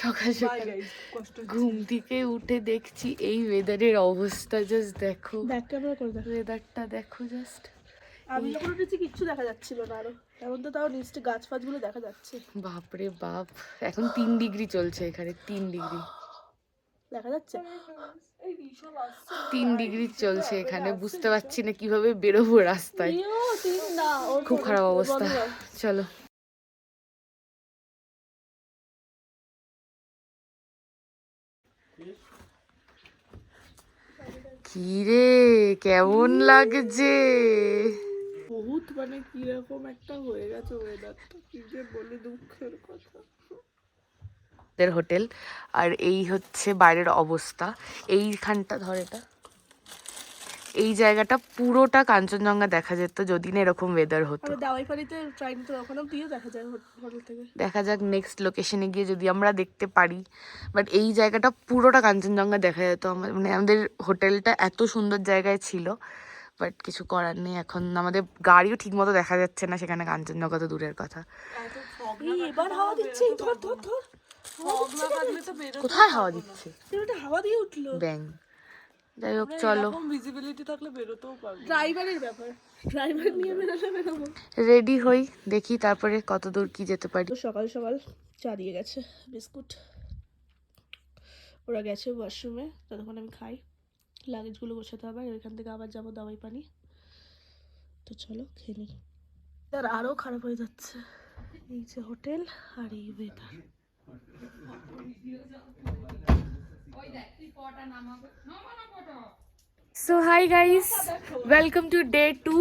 সকাল সকাল ঘুম থেকে উঠে দেখছি এই ওয়েদারের অবস্থা। জাস্ট দেখো, ওয়েদারটা দেখো জাস্ট। আমি যখন উঠেছি কিচ্ছু দেখা যাচ্ছিল না, আরো এখন তো তাও নিচে গাছ ফাছগুলো দেখা যাচ্ছে। বাপরে বাপ, এখন 3 ডিগ্রি চলছে এখানে, 3 ডিগ্রি দেখা যাচ্ছে, 3 ডিগ্রি চলছে এখানে। বুঝতে পারছি না কিভাবে বেরোবো রাস্তায়, খুব খারাপ অবস্থা। চলো। কিরে কেমন লাগছে? বহুত মানে কিরকম একটা হয়ে গেছে ওয়েদারটা, কি যে বলে দুঃখের কথা। হোটেল, আর এই হচ্ছে বাইরের অবস্থা। এইখানটা ধর, এটা এই জায়গাটা পুরোটা কাঞ্চনজঙ্ঘা দেখা যেত যদি না এরকম ওয়েদার হতো। দাওয়াইপাড়িতে ট্রাই তো ওখানেও দিয়ে দেখা যায় হোটেল থেকে। দেখা যাক নেক্সট লোকেশনে গিয়ে যদি আমরা দেখতে পারি। বাট এই জায়গাটা পুরোটা কাঞ্চনজঙ্ঘা দেখা যেত। মানে আমাদের হোটেলটা এত সুন্দর জায়গায় ছিল, বাট কিছু করার নেই। এখন আমাদের গাড়িও ঠিক মতো দেখা যাচ্ছে না সেখানে, কাঞ্চনজঙ্ঘা তো দূরের কথা। এবার হাওয়া দিচ্ছে, ধর ধর ধর। কোথায় হাওয়া দিচ্ছে? হাওয়া দিয়ে উঠলো ব্যাং। যাই হোক চলো, ভিজিবিলিটি থাকলে বেরোতেও পারবো। ড্রাইভারের ব্যাপার, ড্রাইভার নিয়ে বেরোবো। রেডি হই, দেখি তারপরে কত দূর কি যেতে পারি। সকাল সকাল চা দিয়ে গেছে, বিস্কুট। ওরা গেছে ওয়াশরুমে, ততক্ষণ আমি খাই। লাগেজগুলো গোছাতে হবে, এখান থেকে আবার যাবো দাওয়াইপানি। তো চলো খেয়ে নিই। আর আরও খারাপ হয়ে যাচ্ছে, এই যে হোটেল আর এই weather. So hi guys, welcome to day 2।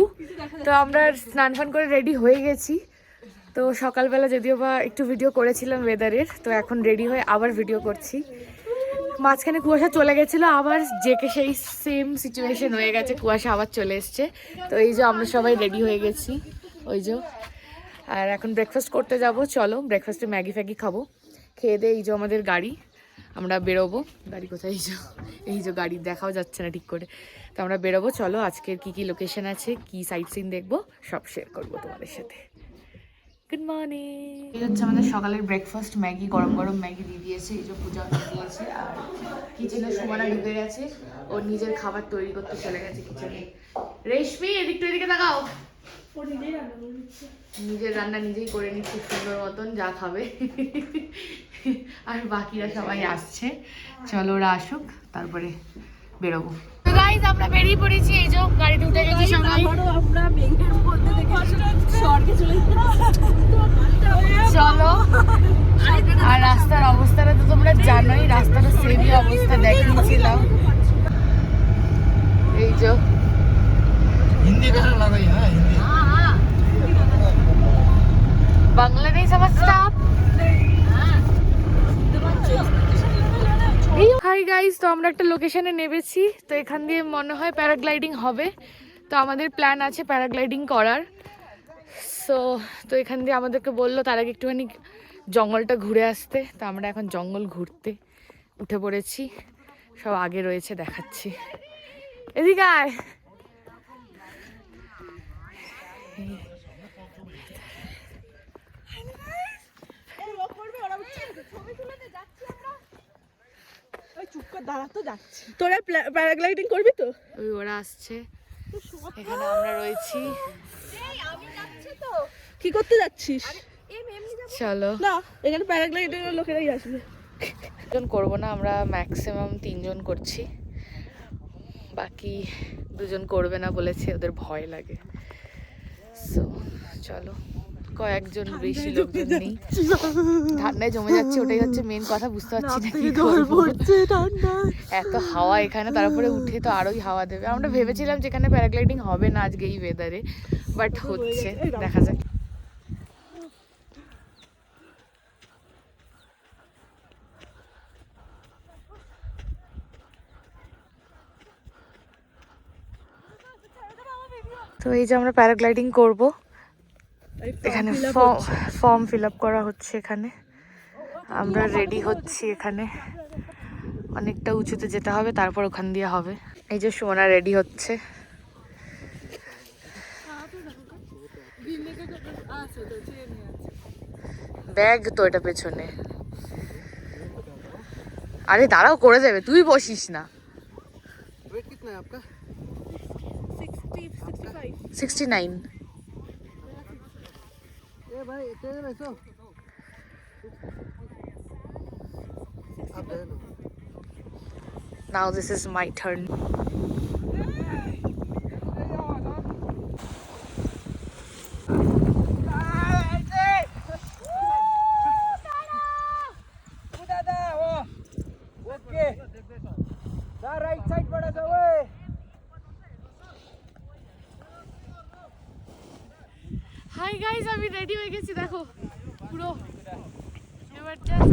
তো আমরা স্নান ফান করে রেডি হয়ে গেছি। তো সকালবেলা যদিও বা একটু ভিডিও করেছিলাম ওয়েদারের, তো এখন রেডি হয়ে আবার ভিডিও করছি। মাঝখানে কুয়াশা চলে গেছিলো, আবার জেকে সেই সেম সিচুয়েশন হয়ে গেছে, কুয়াশা আবার চলে এসছে। তো এই যে আমরা সবাই রেডি হয়ে গেছি, ওই যে। আর এখন ব্রেকফাস্ট করতে যাব, চলো ব্রেকফাস্টে ম্যাগি ফ্যাগি খাবো। খেয়ে দিয়ে এই যে আমাদের গাড়ি, আমরা বেরোবো। গাড়ি কোথায়? এই যে গাড়ি দেখাও যাচ্ছে না ঠিক করে। তো আমরা বেরোবো, চলো। আজকের কি কি লোকেশন আছে, কি সাইট সিন দেখবো, সব শেয়ার করবো তোমাদের সাথে। Good morning. এই হচ্ছে আমাদের সকালের ব্রেকফাস্ট, ম্যাগি, গরম গরম ম্যাগি দিয়ে দিয়েছে, এই যে পূজা দিয়েছে। আর কিচেনে সুমানা ঢুকে গেছে, ও নিজের খাবার তৈরি করতে চলে গেছে কিচেনে। রেশমি এদিকটা, এদিকে তাকাও। নিজের রান্না নিজেই করে নিচ্ছে সুন্দর মতন, যা খাবে। আর বাকিরা সবাই আসছে, চলো ওরা আসুক তারপরে বেরোবো। গাইস আমরা বেরিয়ে পড়েছি, এই যে গাড়িতে উঠে গেছি সবাই। আমরা মেঘের মধ্যে দেখে স্বর্গে চলে চলো। আর রাস্তার অবস্থাটা তো তোমরা জানোই, রাস্তাটা সেমই অবস্থা দেখিয়েছিলাম। এই যে हिंदी कहने लगा है हिंदी। বাংলা নেই সমঝতা আপ। হাই গাইস, তো আমরা একটা লোকেশনে নেমেছি। তো এখান দিয়ে মনে হয় প্যারাগ্লাইডিং হবে। তো আমাদের প্ল্যান আছে প্যারাগ্লাইডিং করার। তো এখান দিয়ে আমাদেরকে বললো তার আগে একটুখানি জঙ্গলটা ঘুরে আসতে। তো আমরা এখন জঙ্গল ঘুরতে উঠে পড়েছি, সব আগে রয়েছে, দেখাচ্ছি। এদিকে আয়। তোরা প্যারাগ্লাইডিং করবি তো? ওই ওরা আসছে, এখানে আমরা রয়েছি। কি করতে যাচ্ছিস? চলো। না, এখানে প্যারাগ্লাইডিং এর লোকেরাই আসবে। জন করবো না, আমরা ম্যাক্সিমাম 3 জন করছি, বাকি 2 জন করবে না বলেছে, ওদের ভয় লাগে। সো চলো, কয়েকজন বেশি লোকজন নেই, ঠান্ডায় জমে যাচ্ছে, ওটাই হচ্ছে মেন কথা। বুঝতে পারছি না কি করবো, এত হাওয়া এখানে, তারপরে উঠে তো আরোই হাওয়া দেবে। আমরা ভেবেছিলাম যেখানে প্যারাগ্লাইডিং হবে না আজকে এই ওয়েদারে, বাট হচ্ছে, দেখা যাক। তো এই যে আমরা প্যারাগ্লাইডিং করব, এখানে ফর্ম ফিল আপ করা হচ্ছে। এখানে আমরা রেডি হচ্ছি, এখানে অনেকটা উঁচুতে যেতে হবে, তারপর ওখান দিয়ে হবে। এই যে সোনা রেডি হচ্ছে। ব্যাগ তো এটা পেছনে, আরে দাঁড়াও, করে দেবে, তুই বসিস না। वेट कितना है आपका? 69। ए भाई तेरे में सो आप दे लो। Now this is my turn. Hi guys, আমি রেডি হয়ে গেছি, দেখো পুরো। এবার জাস্ট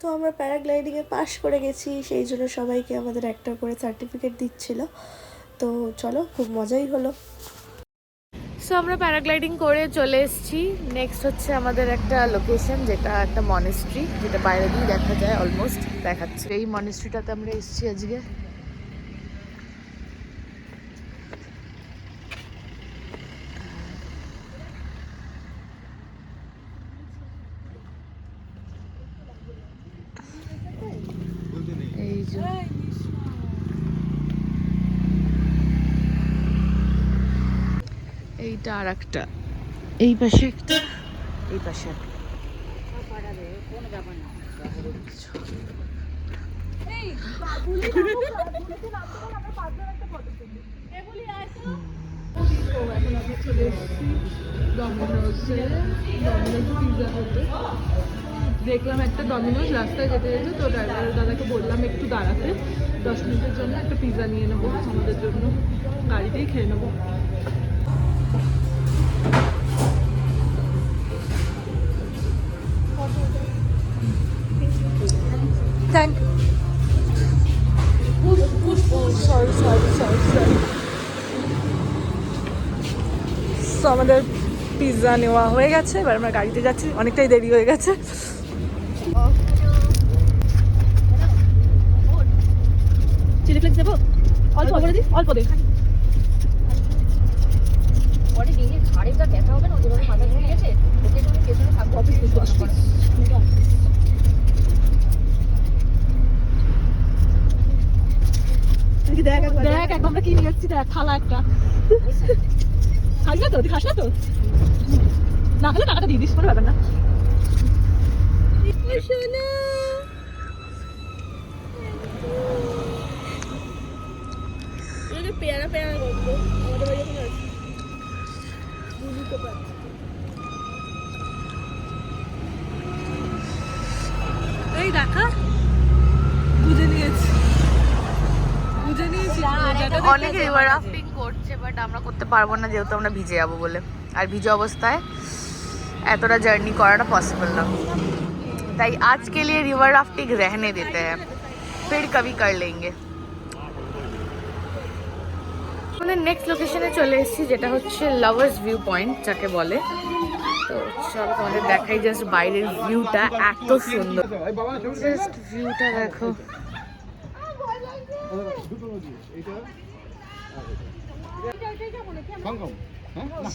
তো আমরা প্যারাগ্লাইডিংয়ে পাশ করে গেছি, সেই জন্য সবাইকে আমাদের একটা করে সার্টিফিকেট দিচ্ছিল। তো চলো, খুব মজাই হলো। সো আমরা প্যারাগ্লাইডিং করে চলে এসেছি। নেক্সট হচ্ছে আমাদের একটা লোকেশন, যেটা একটা মনেস্ট্রি, যেটা বাইরে দিয়ে দেখা যায়, অলমোস্ট দেখাচ্ছে। এই মনেস্ট্রিটাতে আমরা এসেছি আজকে। এই যে এইটা আর একটা, এই পাশে একটা, এই পাশে একটা। দেখলাম একটা ডমিনোজ রাস্তায় যেতে যেতে, তো ড্রাইভার দাদাকে বললাম একটু দাঁড়াতে, 10 মিনিটের জন্য একটা পিৎজা নিয়ে নেবো আমাদের জন্য, গাড়িতেই খেয়ে নেবো। Thank sorry. তো আমাদের পিৎজা নেওয়া হয়ে গেছে, এবার আমরা গাড়িতে যাচ্ছি, অনেকটাই দেরি হয়ে গেছে। চিলি ফ্লেক্স দেবো? অল্প করে দিই, অল্প দে। পরে দিনে ঘাড়েটা ব্যথা হবে না, যেভাবে মাথা ঘুরে গেছে ওকে তুমি পেছনে থাকবো। অফিস থেকে আসছি। দেখ একদম আমরা কি নিয়ে যাচ্ছি, দেখ থালা একটা। খাস না তো? তুই খাস না তো? না খেলে টাকাটা দিয়ে দিস, কোনো ব্যাপার না। পেয়ারা পেয়ারা গল্প আমাদের বাড়ি যখন আসছি বুঝতে পারছি। এই দেখা বুঝে নিয়েছি। অনেকে রিভার রাফটিং করছে, বাট আমরা করতে পারবো না, যেহেতু আমরা ভিজে যাবো বলে। আর ভিজে অবস্থায় এতটা জার্নি করাটা পসিবল না, তাই আজ के लिए रिवर राफ्टिंग रहने देते हैं, फिर कभी कर लेंगे। আমাদের নেক্সট লোকেশনে চলে এসেছি, যেটা হচ্ছে লাভার্স ভিউ পয়েন্ট যাকে বলে। তো চলো তোমাদের দেখাই জাস্ট বাইরের ভিউটা, এত সুন্দর। জাস্ট ভিউটা দেখো,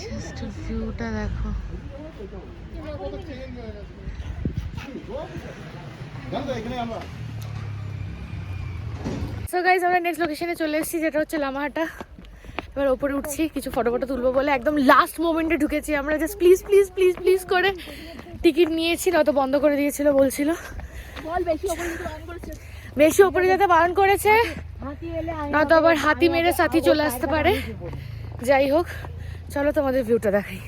জাস্ট ভিউটা দেখো। সো গাইজ, আমরা নেক্সট লোকেশনে চলে এসেছি, যেটা হচ্ছে লামাহাটা। এবার ওপরে উঠছি, কিছু ফটো তুলবো বলে একদম লাস্ট মোমেন্টে ঢুকেছি আমরা। Just please please please please করে টিকিট নিয়েছি, নয়তো বন্ধ করে দিয়েছিল বলছিল। বেশি ওপরে যেতে বারণ করেছে, নয়তো আবার হাতি মেরে সাথী চলে আসতে পারে। যাই হোক, চলো তোমাদের ভিউটা দেখাই।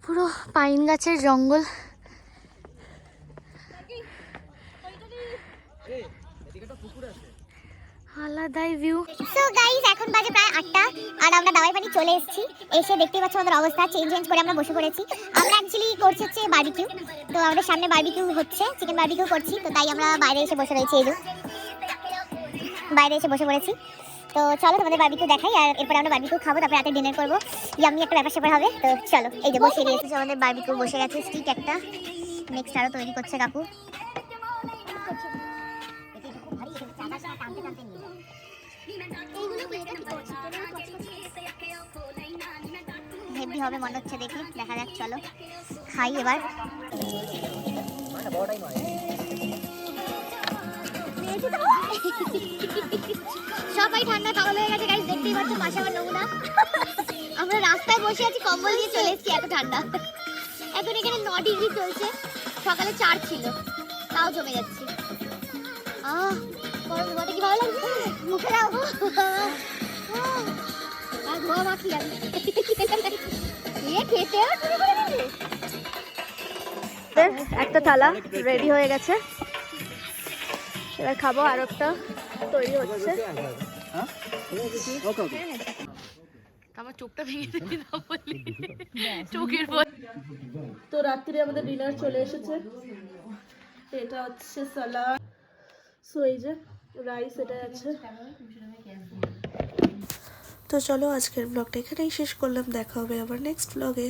পুরো পাইন গাছের জঙ্গল। আলাদাই ভিউ। সো গাইস, এখন বাজে প্রায় 8টা আর আমরা দাওয়াই পানি চলে এসেছি। এসে দেখতে পাচ্ছ আমাদের অবস্থা চেঞ্জ করে আমরা বসে পড়েছি। আমরা অ্যাকচুয়ালি অ্যাকচুয়ালি করছে হচ্ছে বারবিকিউ। তো আমাদের সামনে বারবিকিউ হচ্ছে, চিকেন বারবিকিউ করছি, তো তাই আমরা বাইরে এসে বসে রয়েছি। এই যে বাইরে এসে বসে পড়েছি। তো চলো তোমাদের বারবিকিউ দেখাই, আর এরপর আমরা বারবিকিউ খাবো, তারপরে রাতে ডিনার করবো। ইয়াম্মি একটা ব্যাপার স্যাপার হবে। তো চলো, এই যে বসে দিয়েছি আমাদের বারবিকিউ, বসে গেছে স্টিক একটা। নেক্সট আরও তৈরি করছে কাকু। হেভি হবে মনে হচ্ছে, দেখি দেখা যাক। চলো খাই এবার। সবাই ঠান্ডা পাগল হয়ে গেছে গাইস, দেখতেই পাচ্ছ পাশে আমার নমুনা। আমরা রাস্তায় বসে আছি, কম্বল দিয়ে চলে এসেছি, এত ঠান্ডা। এখন এখানে 9 ডিগ্রি চলছে, সকালে 4 ছিল, তাও জমে যাচ্ছে। গরম ধোয়াতে কি ভালো লাগছে, মুখে দাও। আর ধোয়া মাখি আমি খেতেও শুরু করে দিলে। একটা থালা রেডি হয়ে গেছে, এবার খাবো। আর একটা তৈরি হচ্ছে। আমার চোখটা ভেঙে দিবি না বললি, চোখের পর। তো রাত্রে আমাদের ডিনার চলে এসেছে। এটা হচ্ছে সালাড, সো এই যে রাইস, এটা আছে। তো চলো আজকের ব্লগটা এখানেই শেষ করলাম, দেখা হবে আবার নেক্সট ব্লগে।